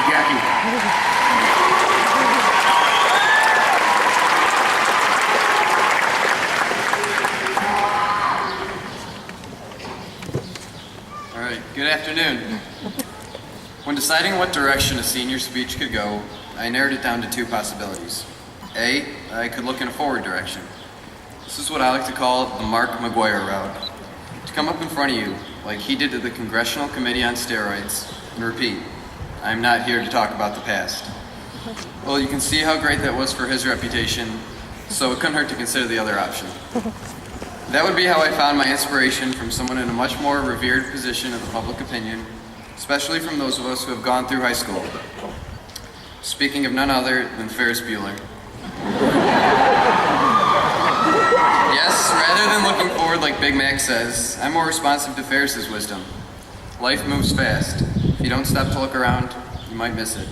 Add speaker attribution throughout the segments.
Speaker 1: Gacki.
Speaker 2: All right, good afternoon. When deciding what direction a senior speech could go, I narrowed it down to two possibilities. A, I could look in a forward direction. This is what I like to call the Mark McGuire route. To come up in front of you, like he did to the Congressional Committee on Steroids, and repeat, I'm not here to talk about the past. Well, you can see how great that was for his reputation, so it couldn't hurt to consider the other option. That would be how I found my inspiration from someone in a much more revered position of the public opinion, especially from those of us who have gone through high school. Speaking of none other than Ferris Bueller. Yes, rather than looking forward like Big Mac says, I'm more responsive to Ferris's wisdom. Life moves fast. If you don't stop to look around, you might miss it.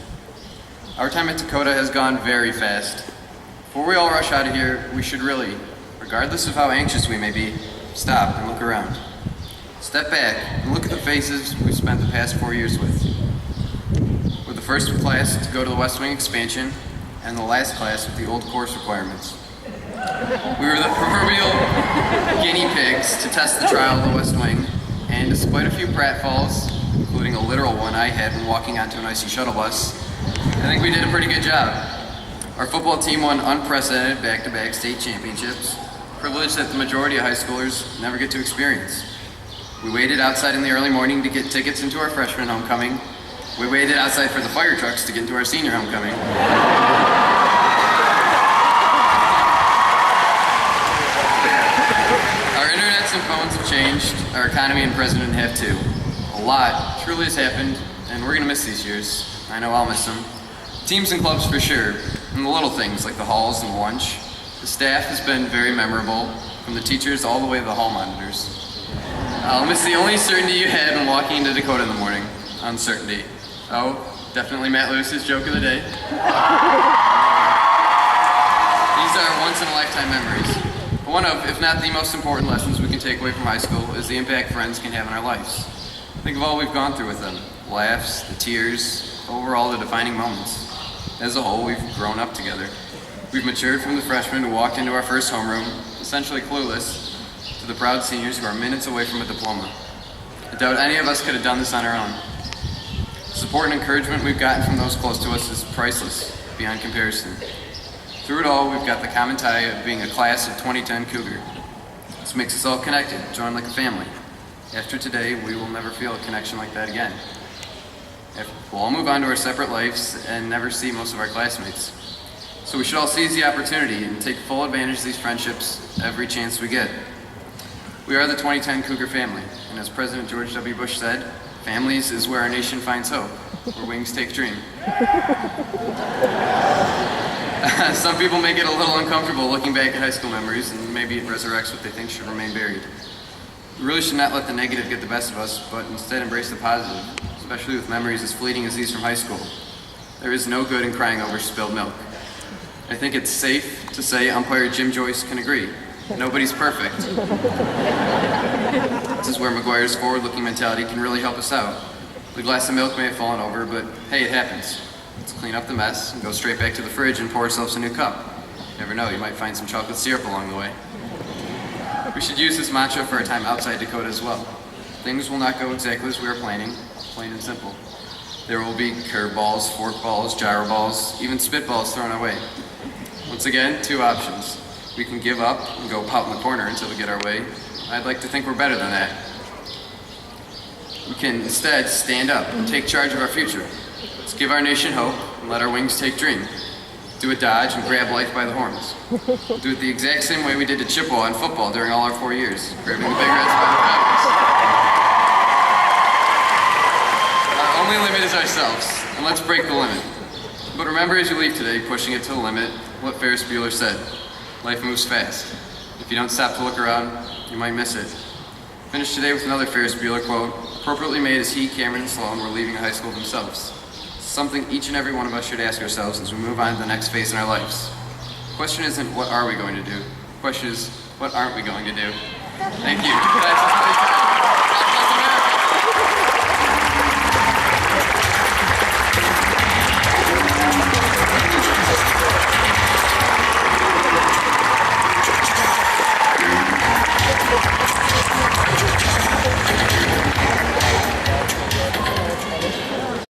Speaker 2: Our time at Dakota has gone very fast. Before we all rush out of here, we should really, regardless of how anxious we may be, stop and look around. Step back and look at the faces we've spent the past 4 years with. We're the first class to go to the West Wing expansion and the last class with the old course requirements. We were the proverbial guinea pigs to test the trial of the West Wing, and despite a few pratfalls, including a literal one I had when walking onto an icy shuttle bus, I think we did a pretty good job. Our football team won unprecedented back-to-back state championships, a privilege that the majority of high schoolers never get to experience. We waited outside in the early morning to get tickets into our freshman homecoming. We waited outside for the fire trucks to get into our senior homecoming. Our internets and phones have changed. Our economy and president have too. A lot truly has happened, and we're gonna miss these years. I know I'll miss them. Teams and clubs for sure, and the little things like the halls and lunch. The staff has been very memorable, from the teachers all the way to the hall monitors. I'll miss the only certainty you had when walking into Dakota in the morning. Uncertainty. Oh, definitely Matt Lewis's joke of the day. These are once-in-a-lifetime memories. One of, if not the most important lessons we can take away from high school is the impact friends can have in our lives. Think of all we've gone through with them. Laughs, the tears, overall the defining moments. As a whole, we've grown up together. We've matured from the freshmen who walked into our first homeroom, essentially clueless, to the proud seniors who are minutes away from a diploma. I doubt any of us could have done this on our own. The support and encouragement we've gotten from those close to us is priceless, beyond comparison. Through it all, we've got the common tie of being a class of 2010 Cougar. This makes us all connected, joined like a family. After today, we will never feel a connection like that again. We'll all move on to our separate lives and never see most of our classmates. So we should all seize the opportunity and take full advantage of these friendships every chance we get. We are the 2010 Cougar family, and as President George W. Bush said, families is where our nation finds hope, where wings take dream. Some people may get a little uncomfortable looking back at high school memories, and maybe it resurrects what they think should remain buried. We really should not let the negative get the best of us, but instead embrace the positive, especially with memories as fleeting as these from high school. There is no good in crying over spilled milk. I think it's safe to say umpire Jim Joyce can agree. Nobody's perfect. This is where McGuire's forward-looking mentality can really help us out. The glass of milk may have fallen over, but hey, it happens. Let's clean up the mess and go straight back to the fridge and pour ourselves a new cup. You never know, you might find some chocolate syrup along the way. We should use this mantra for our time outside Dakota as well. Things will not go exactly as we are planning, plain and simple. There will be curveballs, forkballs, gyro balls, even spitballs thrown our way. Once again, two options. We can give up and go pout in the corner until we get our way. I'd like to think we're better than that. We can instead stand up and take charge of our future. Let's give our nation hope and let our wings take dream. Do a dodge and grab life by the horns. Do it the exact same way we did to Chippewa in football during all our 4 years, grabbing the big reds by the collars. Our only limit is ourselves, and let's break the limit. But remember as you leave today, pushing it to the limit, what Ferris Bueller said. Life moves fast. If you don't stop to look around, you might miss it. Finish today with another Ferris Bueller quote, appropriately made as he, Cameron, and Sloan were leaving high school themselves. Something each and every one of us should ask ourselves as we move on to the next phase in our lives. The question isn't what are we going to do? The question is what aren't we going to do? Thank you.